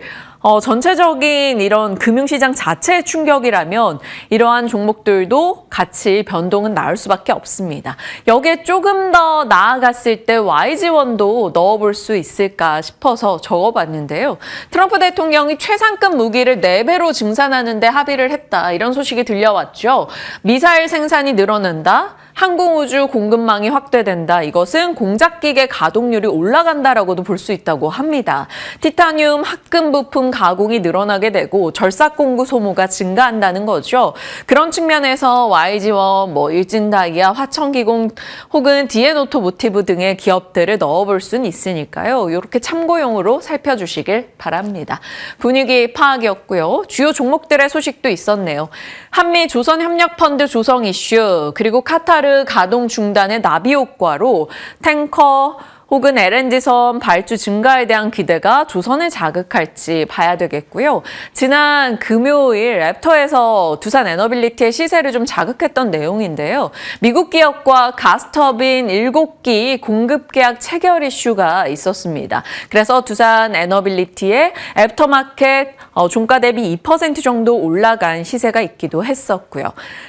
전체적인 이런 금융시장 자체의 충격이라면 이러한 종목들도 같이 변동은 나올 수밖에 없습니다. 여기에 조금 더 나아갔을 때 YG원도 넣어볼 수 있을까 싶어서 적어봤는데요. 트럼프 대통령이 최상급 무기를 4배로 증산하는 데 합의를 했다. 이런 소식이 들려왔죠. 미사일 생산이 늘어난다. 항공우주 공급망이 확대된다. 이것은 공작기계 가동률이 올라간다라고도 볼 수 있다고 합니다. 티타늄 합금 부품 가공이 늘어나게 되고 절삭 공구 소모가 증가한다는 거죠. 그런 측면에서 YG원, 일진다이아, 화천기공 혹은 디에노토모티브 등의 기업들을 넣어볼 수는 있으니까요. 이렇게 참고용으로 살펴주시길 바랍니다. 분위기 파악이었고요. 주요 종목들의 소식도 있었네요. 한미 조선협력펀드 조성 이슈, 그리고 카타르 가동 중단의 나비 효과로 탱커 혹은 LNG선 발주 증가에 대한 기대가 조선을 자극할지 봐야 되겠고요. 지난 금요일 랩터에서 두산 에너빌리티의 시세를 좀 자극했던 내용인데요. 미국 기업과 가스터빈 7기 공급 계약 체결 이슈가 있었습니다. 그래서 두산 에너빌리티의 애프터마켓 종가 대비 2% 정도 올라간 시세가 있기도 했었고요.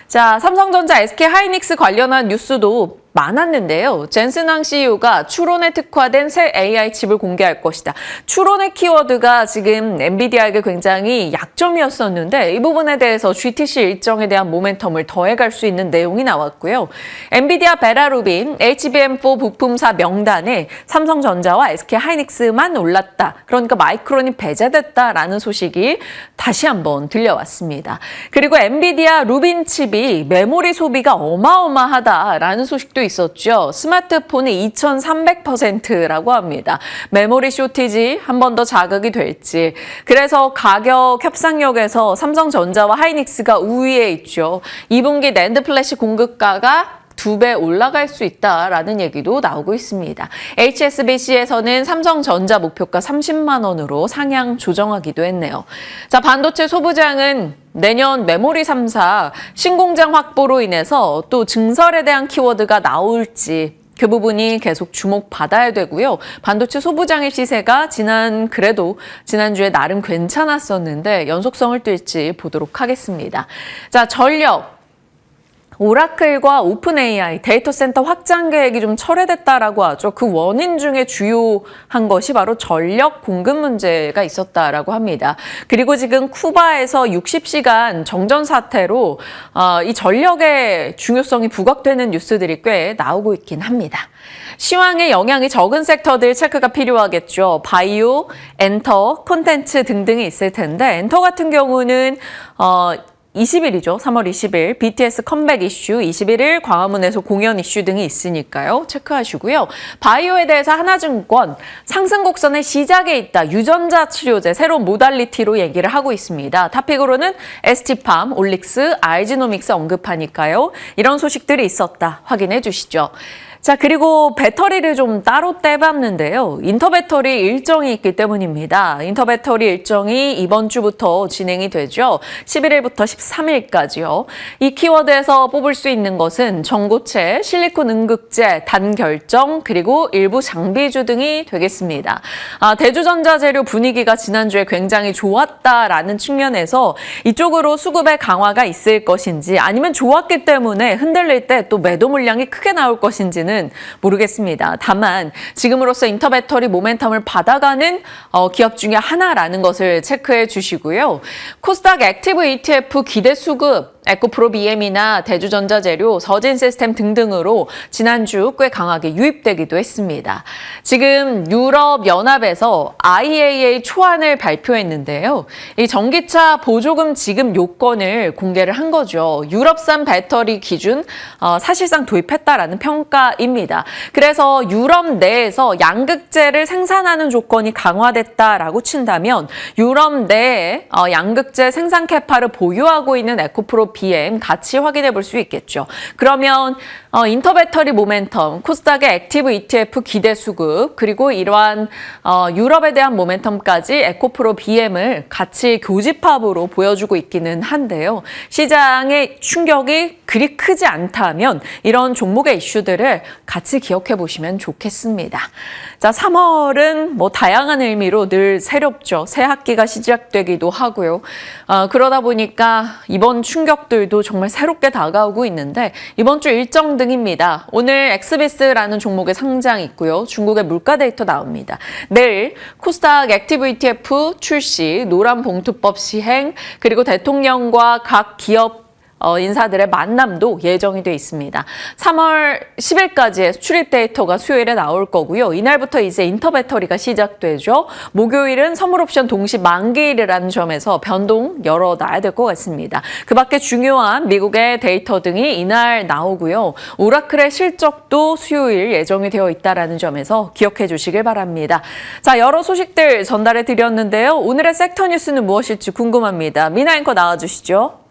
자, 삼성전자, SK하이닉스 관련한 뉴스도 많았는데요. 젠슨왕 CEO가 추론에 특화된 새 AI 칩을 공개할 것이다. 추론의 키워드가 지금 엔비디아에게 굉장히 약점이었었는데 이 부분에 대해서 GTC 일정에 대한 모멘텀을 더해갈 수 있는 내용이 나왔고요. 엔비디아 베라루빈 HBM4 부품사 명단에 삼성전자와 SK하이닉스만 올랐다. 그러니까 마이크론이 배제됐다라는 소식이 다시 한번 들려왔습니다. 그리고 엔비디아 루빈 칩이 메모리 소비가 어마어마하다라는 소식도 있었죠. 스마트폰이 2300%라고 합니다. 메모리 쇼티지 한 번 더 자극이 될지. 그래서 가격 협상력에서 삼성전자와 하이닉스가 우위에 있죠. 2분기 낸드 플래시 공급가가 2배 올라갈 수 있다라는 얘기도 나오고 있습니다. HSBC에서는 삼성전자 목표가 30만 원으로 상향 조정하기도 했네요. 자, 반도체 소부장은 내년 메모리 3사 신공장 확보로 인해서 또 증설에 대한 키워드가 나올지 그 부분이 계속 주목받아야 되고요. 반도체 소부장의 시세가 지난주에 나름 괜찮았었는데 연속성을 띨지 보도록 하겠습니다. 자, 전력. 오라클과 오픈 AI 데이터 센터 확장 계획이 좀 철회됐다라고 하죠. 그 원인 중에 주요한 것이 바로 전력 공급 문제가 있었다라고 합니다. 그리고 지금 쿠바에서 60시간 정전 사태로 이 전력의 중요성이 부각되는 뉴스들이 꽤 나오고 있긴 합니다. 시황에 영향이 적은 섹터들 체크가 필요하겠죠. 바이오, 엔터, 콘텐츠 등등이 있을 텐데 엔터 같은 경우는 20일이죠. 3월 20일 BTS 컴백 이슈, 21일 광화문에서 공연 이슈 등이 있으니까요. 체크하시고요. 바이오에 대해서 하나증권 상승 곡선의 시작에 있다. 유전자 치료제 새로운 모달리티로 얘기를 하고 있습니다. 탑픽으로는 ST팜, 올릭스, 알지노믹스 언급하니까요. 이런 소식들이 있었다. 확인해 주시죠. 자, 그리고 배터리를 좀 따로 떼봤는데요. 인터배터리 일정이 있기 때문입니다. 인터배터리 일정이 이번 주부터 진행이 되죠. 11일부터 13일까지요. 이 키워드에서 뽑을 수 있는 것은 전고체, 실리콘 응급제, 단결정, 그리고 일부 장비주 등이 되겠습니다. 대주전자 재료 분위기가 지난주에 굉장히 좋았다라는 측면에서 이쪽으로 수급의 강화가 있을 것인지 아니면 좋았기 때문에 흔들릴 때 또 매도 물량이 크게 나올 것인지는 모르겠습니다. 다만 지금으로서 인터배터리 모멘텀을 받아가는 기업 중에 하나라는 것을 체크해 주시고요. 코스닥 액티브 ETF 기대 수급 에코프로 BM이나 대주전자재료, 서진시스템 등등으로 지난주 꽤 강하게 유입되기도 했습니다. 지금 유럽연합에서 IAA 초안을 발표했는데요. 이 전기차 보조금 지급 요건을 공개를 한 거죠. 유럽산 배터리 기준 사실상 도입했다라는 평가입니다. 그래서 유럽 내에서 양극재를 생산하는 조건이 강화됐다라고 친다면 유럽 내에 양극재 생산 캐파를 보유하고 있는 에코프로 BM 같이 확인해 볼 수 있겠죠. 그러면 인터배터리 모멘텀, 코스닥의 액티브 ETF 기대 수급, 그리고 이러한 유럽에 대한 모멘텀까지 에코프로 BM을 같이 교집합으로 보여주고 있기는 한데요. 시장의 충격이 그리 크지 않다면 이런 종목의 이슈들을 같이 기억해 보시면 좋겠습니다. 자, 3월은 뭐 다양한 의미로 늘 새롭죠. 새 학기가 시작되기도 하고요. 그러다 보니까 이번 충격들도 정말 새롭게 다가오고 있는데 이번 주 일정 등입니다. 오늘 엑스비스라는 종목의 상장 있고요. 중국의 물가 데이터 나옵니다. 내일 코스닥 액티브 ETF 출시, 노란봉투법 시행, 그리고 대통령과 각 기업 인사들의 만남도 예정이 돼 있습니다. 3월 10일까지의 수출입 데이터가 수요일에 나올 거고요. 이날부터 이제 인터배터리가 시작되죠. 목요일은 선물옵션 동시 만기일이라는 점에서 변동 열어놔야 될 것 같습니다. 그 밖에 중요한 미국의 데이터 등이 이날 나오고요. 오라클의 실적도 수요일 예정이 되어 있다는 점에서 기억해 주시길 바랍니다. 자, 여러 소식들 전달해 드렸는데요. 오늘의 섹터 뉴스는 무엇일지 궁금합니다. 미나 앵커 나와주시죠.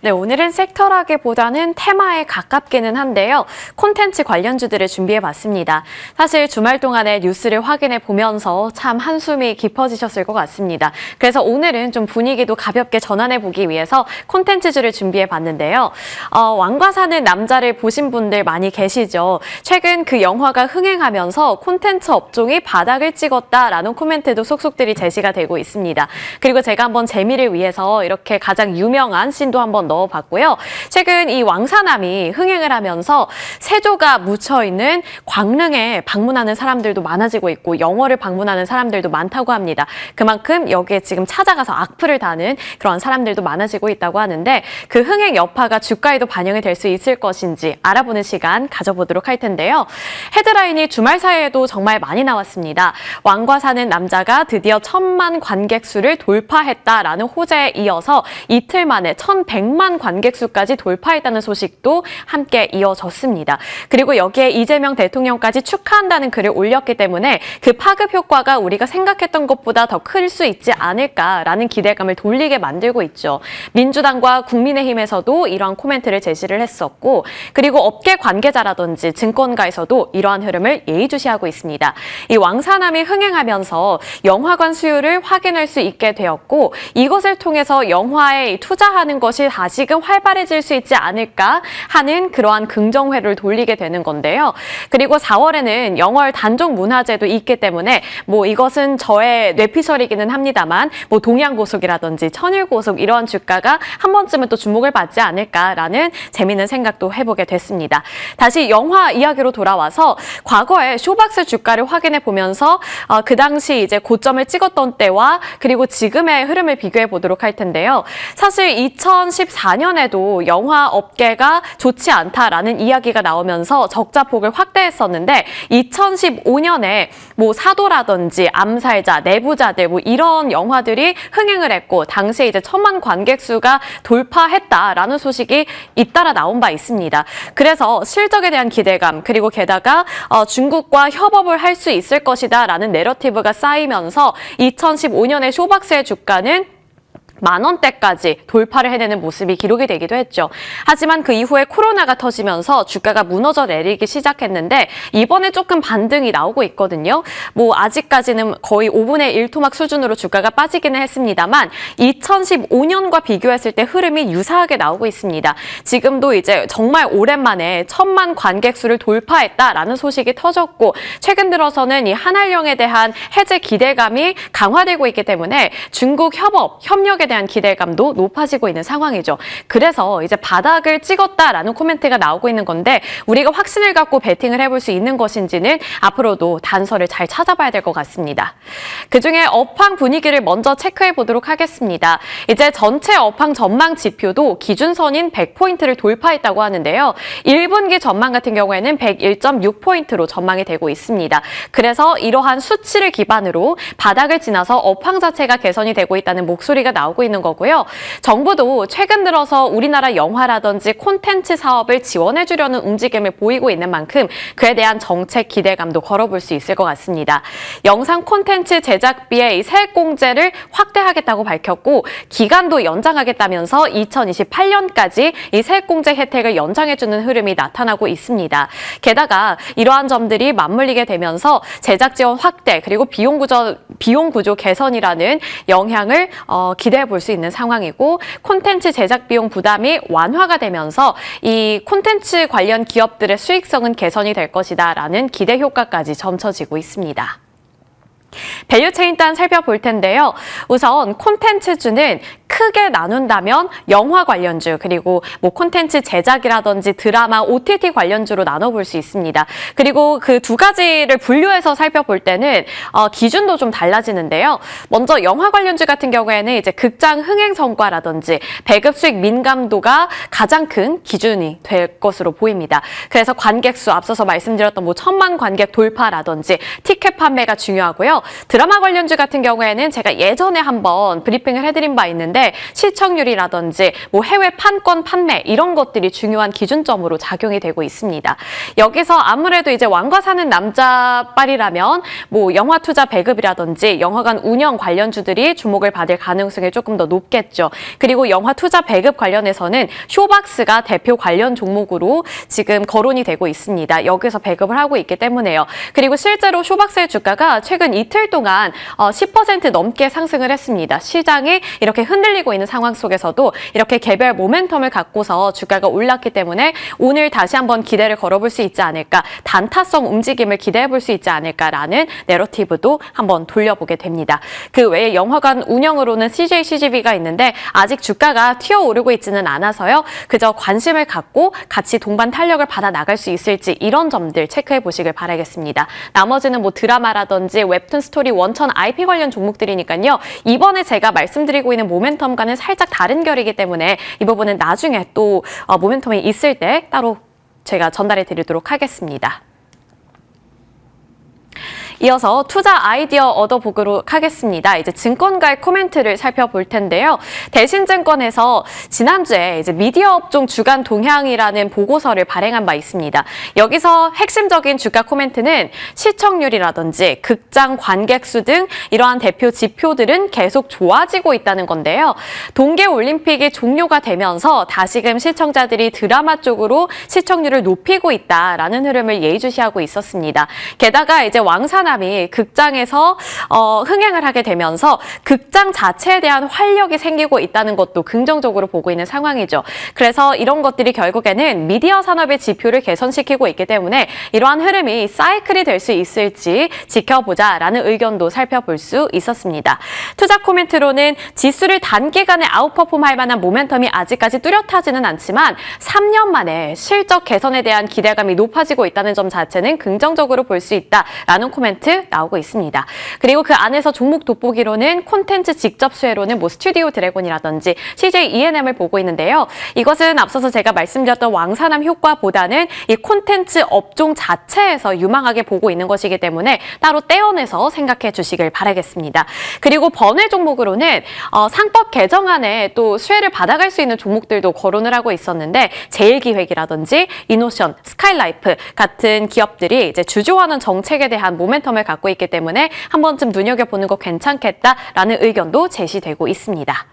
네, 오늘은 섹터라기보다는 테마에 가깝기는 한데요. 콘텐츠 관련주들을 준비해봤습니다. 사실 주말 동안에 뉴스를 확인해 보면서 참 한숨이 깊어지셨을 것 같습니다. 그래서 오늘은 좀 분위기도 가볍게 전환해보기 위해서 콘텐츠주를 준비해봤는데요. 왕과 사는 남자를 보신 분들 많이 계시죠. 최근 그 영화가 흥행하면서 콘텐츠 업종이 바닥을 찍었다라는 코멘트도 속속들이 제시가 되고 있습니다. 그리고 제가 한번 재미를 위해서 이렇게 가장 유명한 씬도 한번 넣어봤고요. 최근 이 왕사남이 흥행을 하면서 세조가 묻혀있는 광릉에 방문하는 사람들도 많아지고 있고 영월을 방문하는 사람들도 많다고 합니다. 그만큼 여기에 지금 찾아가서 악플을 다는 그런 사람들도 많아지고 있다고 하는데 그 흥행 여파가 주가에도 반영이 될 수 있을 것인지 알아보는 시간 가져보도록 할 텐데요. 헤드라인이 주말 사이에도 정말 많이 나왔습니다. 왕과 사는 남자가 드디어 1000만 관객 수를 돌파했다라는 호재에 이어서 이틀 만에 1100만 관객 수까지 돌파했다는 소식도 함께 이어졌습니다. 그리고 여기에 이재명 대통령까지 축하한다는 글을 올렸기 때문에 그 파급 효과가 우리가 생각했던 것보다 더 클 수 있지 않을까라는 기대감을 돌리게 만들고 있죠. 민주당과 국민의힘에서도 이러한 코멘트를 제시를 했었고 그리고 업계 관계자라든지 증권가에서도 이러한 흐름을 예의주시하고 있습니다. 이 왕사남이 흥행하면서 영화관 수요를 확인할 수 있게 되었고 이것을 통해서 영화에 투자하는 것이 다시금 활발해질 수 있지 않을까 하는 그러한 긍정회를 돌리게 되는 건데요. 그리고 4월에는 영월 단종 문화제도 있기 때문에 뭐 이것은 저의 뇌피셜이기는 합니다만 뭐 동양고속이라든지 천일고속 이러한 주가가 한 번쯤은 또 주목을 받지 않을까라는 재미있는 생각도 해보게 됐습니다. 다시 영화 이야기로 돌아와서 과거에 쇼박스 주가를 확인해 보면서 그 당시 이제 고점을 찍었던 때와 그리고 지금의 흐름을 비교해 보도록 할 텐데요. 사실 2014 2014년에도 영화 업계가 좋지 않다라는 이야기가 나오면서 적자폭을 확대했었는데 2015년에 뭐 사도라든지 암살자, 내부자들 뭐 이런 영화들이 흥행을 했고 당시에 이제 1000만 관객 수가 돌파했다라는 소식이 잇따라 나온 바 있습니다. 그래서 실적에 대한 기대감 그리고 게다가 중국과 협업을 할 수 있을 것이다라는 내러티브가 쌓이면서 2015년에 쇼박스의 주가는 10,000원대까지 돌파를 해내는 모습이 기록이 되기도 했죠. 하지만 그 이후에 코로나가 터지면서 주가가 무너져 내리기 시작했는데 이번에 조금 반등이 나오고 있거든요. 뭐 아직까지는 거의 5분의 1 토막 수준으로 주가가 빠지기는 했습니다만 2015년과 비교했을 때 흐름이 유사하게 나오고 있습니다. 지금도 이제 정말 오랜만에 1000만 관객 수를 돌파했다라는 소식이 터졌고 최근 들어서는 이 한알령에 대한 해제 기대감이 강화되고 있기 때문에 중국 협력에 대한 기대감도 높아지고 있는 상황이죠. 그래서 이제 바닥을 찍었다라는 코멘트가 나오고 있는 건데 우리가 확신을 갖고 베팅을 해볼 수 있는 것인지는 앞으로도 단서를 잘 찾아봐야 될 것 같습니다. 그중에 업황 분위기를 먼저 체크해 보도록 하겠습니다. 이제 전체 업황 전망 지표도 기준선인 100포인트를 돌파했다고 하는데요. 1분기 전망 같은 경우에는 101.6포인트로 전망이 되고 있습니다. 그래서 이러한 수치를 기반으로 바닥을 지나서 업황 자체가 개선이 되고 있다는 목소리가 나오고 있는 거고요. 정부도 최근 들어서 우리나라 영화라든지 콘텐츠 사업을 지원해 주려는 움직임을 보이고 있는 만큼 그에 대한 정책 기대감도 걸어볼 수 있을 것 같습니다. 영상 콘텐츠 제작비의 세액공제를 확대하겠다고 밝혔고 기간도 연장하겠다면서 2028년까지 이 세액공제 혜택을 연장해주는 흐름이 나타나고 있습니다. 게다가 이러한 점들이 맞물리게 되면서 제작 지원 확대 그리고 비용 구조 개선이라는 영향을 기대해 볼 수 있는 상황이고 콘텐츠 제작 비용 부담이 완화가 되면서 이 콘텐츠 관련 기업들의 수익성은 개선이 될 것이다라는 기대 효과까지 점쳐지고 있습니다. 밸류체인 단 살펴볼 텐데요. 우선 콘텐츠주는 크게 나눈다면 영화 관련주 그리고 뭐 콘텐츠 제작이라든지 드라마, OTT 관련주로 나눠볼 수 있습니다. 그리고 그 두 가지를 분류해서 살펴볼 때는 기준도 좀 달라지는데요. 먼저 영화 관련주 같은 경우에는 이제 극장 흥행 성과라든지 배급 수익 민감도가 가장 큰 기준이 될 것으로 보입니다. 그래서 관객 수 앞서서 말씀드렸던 뭐 1000만 관객 돌파라든지 티켓 판매가 중요하고요. 드라마 관련주 같은 경우에는 제가 예전에 한번 브리핑을 해드린 바 있는데 시청률이라든지 뭐 해외 판권 판매 이런 것들이 중요한 기준점으로 작용이 되고 있습니다. 여기서 아무래도 이제 왕과 사는 남자빨이라면 뭐 영화 투자 배급이라든지 영화관 운영 관련주들이 주목을 받을 가능성이 조금 더 높겠죠. 그리고 영화 투자 배급 관련해서는 쇼박스가 대표 관련 종목으로 지금 거론이 되고 있습니다. 여기서 배급을 하고 있기 때문에요. 그리고 실제로 쇼박스의 주가가 최근 이틀 동안 10% 넘게 상승을 했습니다. 시장이 이렇게 흔들리고 있는 상황 속에서도 이렇게 개별 모멘텀을 갖고서 주가가 올랐기 때문에 오늘 다시 한번 기대를 걸어볼 수 있지 않을까, 단타성 움직임을 기대해 볼 수 있지 않을까라는 내러티브도 한번 돌려보게 됩니다. 그 외에 영화관 운영으로는 CJ CGV가 있는데 아직 주가가 튀어오르고 있지는 않아서요. 그저 관심을 갖고 같이 동반 탄력을 받아 나갈 수 있을지 이런 점들 체크해 보시길 바라겠습니다. 나머지는 뭐 드라마라든지 웹툰 스토리 원천 IP 관련 종목들이니까요. 이번에 제가 말씀드리고 있는 모멘텀과는 살짝 다른 결이기 때문에 이 부분은 나중에 또 모멘텀이 있을 때 따로 제가 전달해 드리도록 하겠습니다. 이어서 투자 아이디어 얻어보도록 하겠습니다. 이제 증권가의 코멘트를 살펴볼 텐데요. 대신증권에서 지난주에 이제 미디어 업종 주간 동향이라는 보고서를 발행한 바 있습니다. 여기서 핵심적인 주가 코멘트는 시청률이라든지 극장 관객 수 등 이러한 대표 지표들은 계속 좋아지고 있다는 건데요. 동계올림픽이 종료가 되면서 다시금 시청자들이 드라마 쪽으로 시청률을 높이고 있다라는 흐름을 예의주시하고 있었습니다. 게다가 이제 왕사남이 극장에서 흥행을 하게 되면서 극장 자체에 대한 활력이 생기고 있다는 것도 긍정적으로 보고 있는 상황이죠. 그래서 이런 것들이 결국에는 미디어 산업의 지표를 개선시키고 있기 때문에 이러한 흐름이 사이클이 될 수 있을지 지켜보자라는 의견도 살펴볼 수 있었습니다. 투자 코멘트로는 지수를 단기간에 아웃퍼폼할 만한 모멘텀이 아직까지 뚜렷하지는 않지만 3년 만에 실적 개선에 대한 기대감이 높아지고 있다는 점 자체는 긍정적으로 볼 수 있다라는 코멘트 코멘트 나오고 있습니다. 그리고 그 안에서 종목 돋보기로는 콘텐츠 직접 수혜로는 뭐 스튜디오 드래곤이라든지 CJ ENM을 보고 있는데요. 이것은 앞서서 제가 말씀드렸던 왕산암 효과보다는 이 콘텐츠 업종 자체에서 유망하게 보고 있는 것이기 때문에 따로 떼어내서 생각해 주시길 바라겠습니다. 그리고 번외 종목으로는 상법 개정안에 또 수혜를 받아갈 수 있는 종목들도 거론을 하고 있었는데 제일기획이라든지 이노션, 스카이라이프 같은 기업들이 이제 주주환원 정책에 대한 모멘텀을 갖고 있기 때문에 한 번쯤 눈여겨보는 거 괜찮겠다라는 의견도 제시되고 있습니다.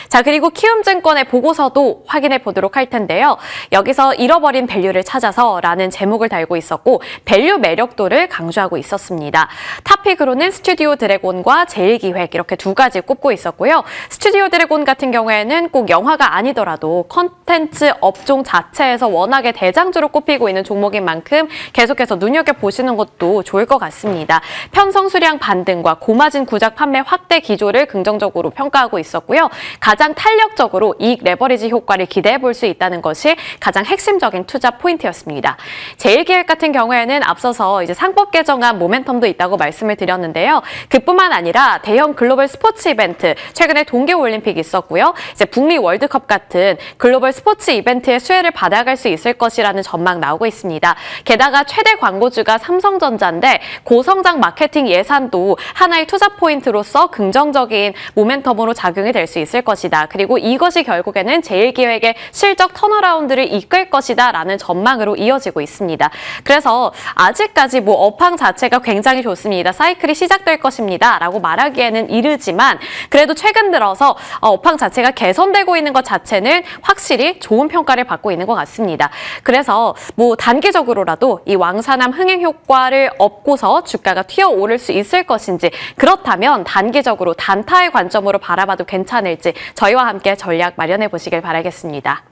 자, 그리고 키움증권의 보고서도 확인해 보도록 할 텐데요. 여기서 잃어버린 밸류를 찾아서라는 제목을 달고 있었고 밸류 매력도를 강조하고 있었습니다. 탑픽으로는 스튜디오 드래곤과 제일기획 이렇게 두 가지 꼽고 있었고요. 스튜디오 드래곤 같은 경우에는 꼭 영화가 아니더라도 컨텐츠 업종 자체에서 워낙에 대장주로 꼽히고 있는 종목인 만큼 계속해서 눈여겨보시는 것도 좋을 것 같습니다. 편성 수량 반등과 고마진 구작 판매 확대 기조를 긍정적으로 평가하고 있었고요. 가장 탄력적으로 이익 레버리지 효과를 기대해 볼 수 있다는 것이 가장 핵심적인 투자 포인트였습니다. 제일기획 같은 경우에는 앞서서 이제 상법 개정안 모멘텀도 있다고 말씀을 드렸는데요. 그뿐만 아니라 대형 글로벌 스포츠 이벤트, 최근에 동계올림픽이 있었고요. 이제 북미 월드컵 같은 글로벌 스포츠 이벤트의 수혜를 받아갈 수 있을 것이라는 전망 나오고 있습니다. 게다가 최대 광고주가 삼성전자인데 고성장 마케팅 예산도 하나의 투자 포인트로서 긍정적인 모멘텀으로 작용이 될 수 있을 것이다. 그리고 이것이 결국에는 제일기획의 실적 턴어라운드를 이끌 것이다 라는 전망으로 이어지고 있습니다. 그래서 아직까지 뭐 업황 자체가 굉장히 좋습니다. 사이클이 시작될 것입니다 라고 말하기에는 이르지만 그래도 최근 들어서 업황 자체가 개선되고 있는 것 자체는 확실히 좋은 평가를 받고 있는 것 같습니다. 그래서 뭐 단기적으로라도 이 왕산암 흥행 효과를 얻고서 주가가 튀어오를 수 있을 것인지 그렇다면 단기적으로 단타의 관점으로 바라봐도 괜찮을지 저희와 함께 전략 마련해 보시길 바라겠습니다.